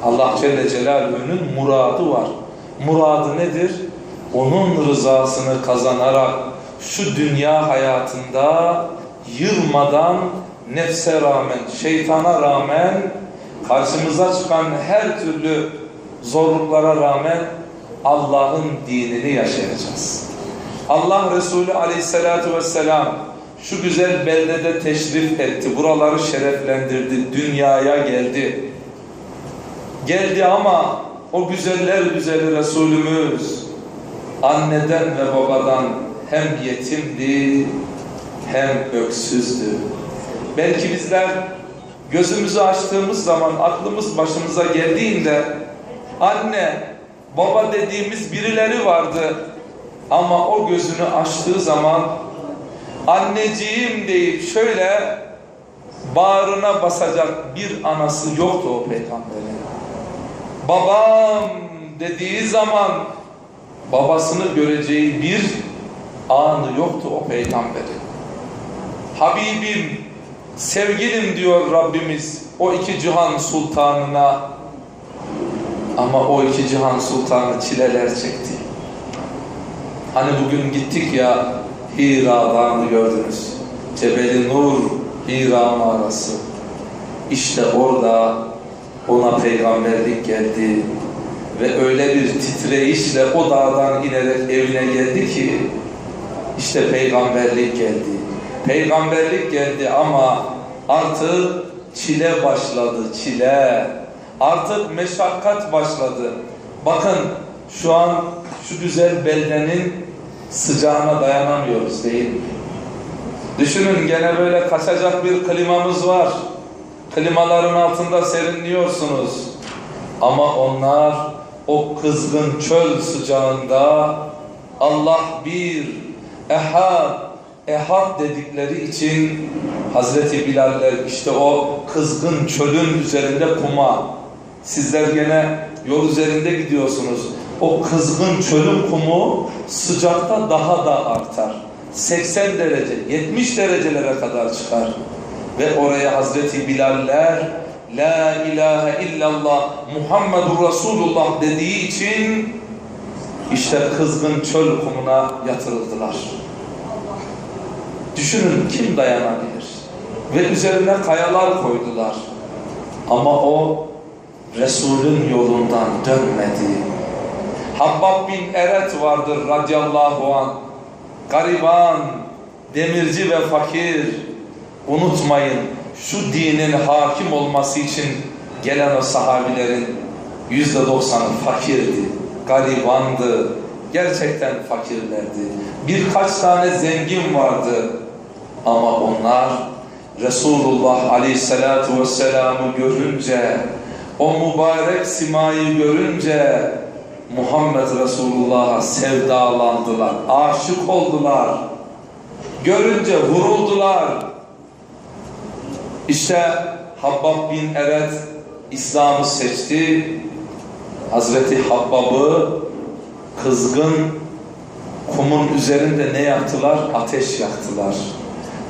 Allah Celle Celaluhu'nun muradı var. Muradı nedir? Onun rızasını kazanarak şu dünya hayatında yılmadan, nefse rağmen, şeytana rağmen, karşımıza çıkan her türlü zorluklara rağmen Allah'ın dinini yaşayacağız. Allah Resulü Aleyhisselatü Vesselam şu güzel beldede teşrif etti, buraları şereflendirdi, dünyaya geldi. Geldi ama o güzeller güzeli Resulümüz anneden ve babadan hem yetimdi hem öksüzdü. Belki bizler gözümüzü açtığımız zaman, aklımız başımıza geldiğinde anne, baba dediğimiz birileri vardı ama o gözünü açtığı zaman anneciğim deyip şöyle bağrına basacak bir anası yoktu o peygamberin. Babam dediği zaman babasını göreceği bir anı yoktu o peygamberin. Habibim, sevgilim diyor Rabbimiz o iki cihan sultanına. Ama o iki cihan sultanı çileler çekti. Hani bugün gittik ya, Hira Dağı'nı gördünüz. Cebeli Nur, Hira mağarası. İşte orada ona peygamberlik geldi. Ve öyle bir titreyişle o dağdan inerek evine geldi ki, işte peygamberlik geldi. Peygamberlik geldi ama artık çile başladı, çile. Artık meşakkat başladı. Bakın şu an şu güzel beldenin sıcağına dayanamıyoruz değil mi? Düşünün, gene böyle kaçacak bir klimamız var. Klimaların altında serinliyorsunuz. Ama onlar o kızgın çöl sıcağında Allah bir, ehad dedikleri için Hazreti Bilaller işte o kızgın çölün üzerinde kuma, sizler gene yol üzerinde gidiyorsunuz. O kızgın çölün kumu sıcakta daha da artar. 80 derece, 70 derecelere kadar çıkar. Ve oraya Hazreti Bilaller La ilahe illallah Muhammedur Resulullah dediği için işte kızgın çöl kumuna yatırıldılar. Düşünün, kim dayanabilir? Ve üzerine kayalar koydular. Ama o Resul'ün yolundan dönmedi. Habbab bin Eret vardır radıyallahu anh. Gariban, demirci ve fakir. Unutmayın, şu dinin hakim olması için gelen o sahabilerin %90'ı fakirdi, garibandı, gerçekten fakirlerdi. Birkaç tane zengin vardı ama onlar Resulullah Aleyhisselatü Vesselam'ı görünce, o mübarek simayı görünce Muhammed Resulullah'a sevdalandılar, aşık oldular. Görünce vuruldular. İşte Habbab bin Eret İslam'ı seçti. Hazreti Habbab'ı kızgın kumun üzerinde ne yaktılar? Ateş yaktılar.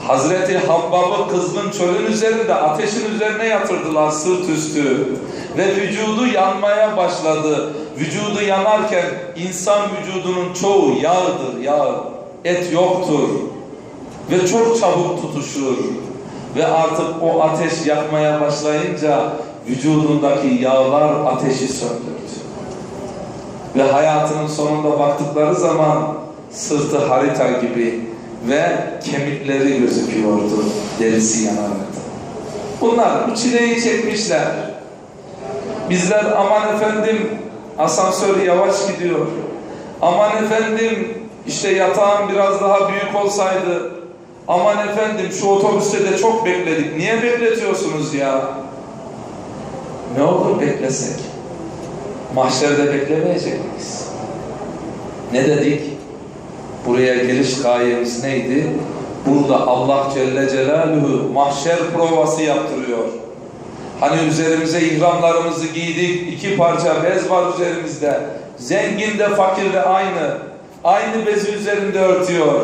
Hazreti Habbab'ı kızgın çölün üzerinde ateşin üzerine yatırdılar sırt üstü. Ve vücudu yanmaya başladı. Vücudu yanarken insan vücudunun çoğu yağdır, yağ. Et yoktur. Ve çok çabuk tutuşur. Ve artık o ateş yakmaya başlayınca vücudundaki yağlar ateşi söndürdü. Ve hayatının sonunda baktıkları zaman sırtı harita gibi ve kemikleri gözüküyordu, derisi yanardı. Bunlar bu çileyi çekmişler. Bizler aman efendim asansör yavaş gidiyor. Aman efendim işte yatağım biraz daha büyük olsaydı. Aman efendim şu otobüste de çok bekledik. Niye bekletiyorsunuz ya? Ne olur beklesek? Mahşerde beklemeyecek miyiz? Ne dedik? Buraya geliş gayemiz neydi? Burada Allah Celle Celaluhu mahşer provası yaptırıyor. Hani üzerimize ihramlarımızı giydik, 2 parça bez var üzerimizde. Zengin de fakir de aynı. Aynı bezi üzerinde örtüyor.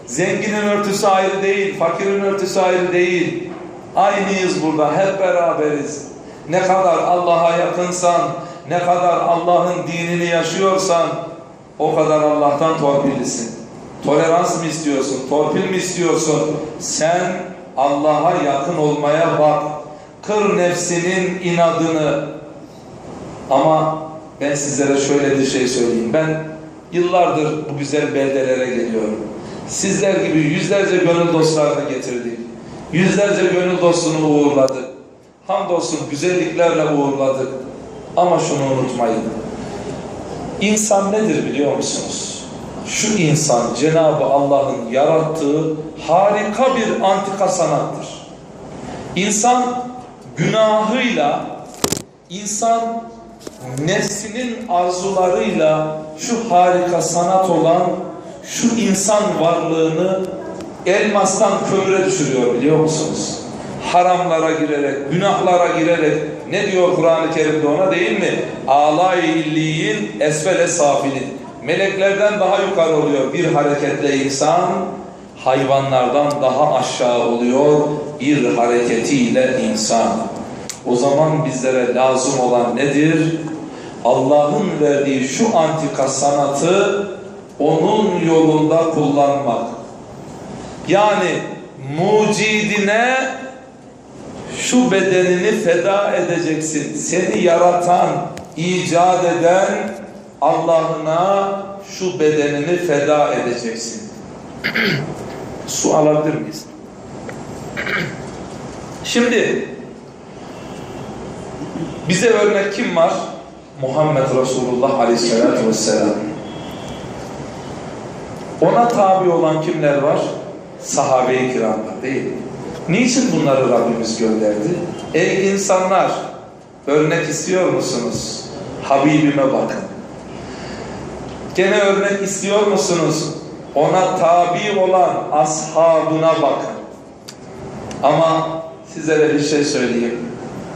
Zenginin örtüsü ayrı değil, fakirin örtüsü ayrı değil. Aynıyız burada, hep beraberiz. ne kadar Allah'a yakınsan, ne kadar Allah'ın dinini yaşıyorsan o kadar Allah'tan torpillisin. Tolerans mı istiyorsun, torpil mi istiyorsun? Sen Allah'a yakın olmaya bak. Kır nefsinin inadını. Ama ben sizlere şöyle bir şey söyleyeyim. Ben yıllardır bu güzel beldelere geliyorum. Sizler gibi yüzlerce gönül dostlarını getirdik. Yüzlerce gönül dostunu uğurladık. Hamdolsun güzelliklerle uğurladık. Ama şunu unutmayın. İnsan nedir biliyor musunuz? Şu insan Cenab-ı Allah'ın yarattığı harika bir antika sanattır. İnsan günahıyla, insan nefsinin arzularıyla şu harika sanat olan şu insan varlığını elmastan kömüre düşürüyor biliyor musunuz? Haramlara girerek, günahlara girerek, ne diyor Kur'an-ı Kerim'de ona değil mi? Âlâ-i illiyin esfele safilin. Meleklerden daha yukarı oluyor bir hareketle insan, hayvanlardan daha aşağı oluyor bir hareketiyle insan. O zaman bizlere lazım olan nedir? Allah'ın verdiği şu antika sanatı onun yolunda kullanmak. Yani mucidine şu bedenini feda edeceksin. Seni yaratan, icat eden Allah'ına şu bedenini feda edeceksin. Su alabilir miyiz? Şimdi bize örnek kim var? Muhammed Resulullah Aleyhisselatü Vesselam. Ona tabi olan kimler var? Sahabe-i kiramlar değil mi? Niçin bunları Rabbimiz gönderdi? Ey insanlar! Örnek istiyor musunuz? Habibime bakın. Gene örnek istiyor musunuz? Ona tabi olan ashabına bakın. Ama sizlere bir şey söyleyeyim.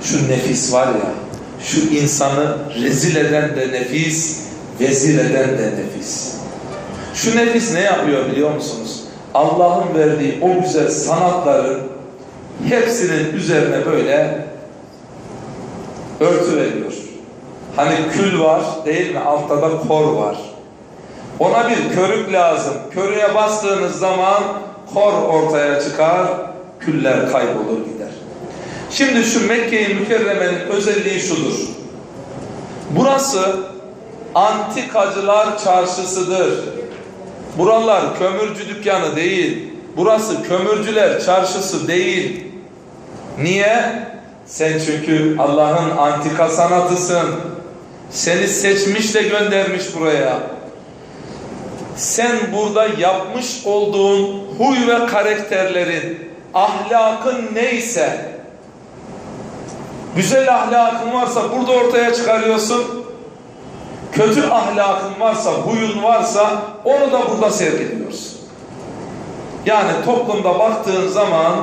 Şu nefis var ya, şu insanı rezil eden de nefis, vezil eden de nefis. Şu nefis ne yapıyor biliyor musunuz? Allah'ın verdiği o güzel sanatların hepsinin üzerine böyle örtü veriyor. Hani kül var değil mi? Altta da kor var. Ona bir körük lazım. Körüğe bastığınız zaman kor ortaya çıkar, küller kaybolur gider. Şimdi şu Mekke-i Mükerreme'nin özelliği şudur. Burası antikacılar çarşısıdır. Buralar kömürcü dükkanı değil. Burası kömürcüler çarşısı değil. Niye? Sen çünkü Allah'ın antika sanatısın. Seni seçmiş de göndermiş buraya. Sen burada yapmış olduğun huy ve karakterlerin, ahlakın neyse, güzel ahlakın varsa burada ortaya çıkarıyorsun. Kötü ahlakın varsa, huyun varsa onu da burada sergiliyorsun. Yani toplumda baktığın zaman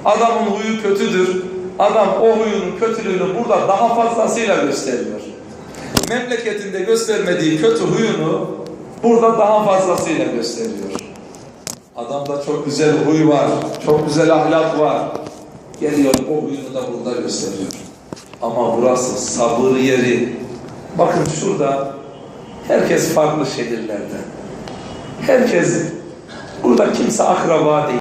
adamın huyu kötüdür. Adam o huyunun kötülüğünü burada daha fazlasıyla gösteriyor. Memleketinde göstermediği kötü huyunu burada daha fazlasıyla gösteriyor. Adamda çok güzel huy var, çok güzel ahlak var. Geliyor o huyunu da burada gösteriyor. Ama burası sabır yeri. Bakın şurada herkes farklı şehirlerden. Herkes, burada kimse akraba değil.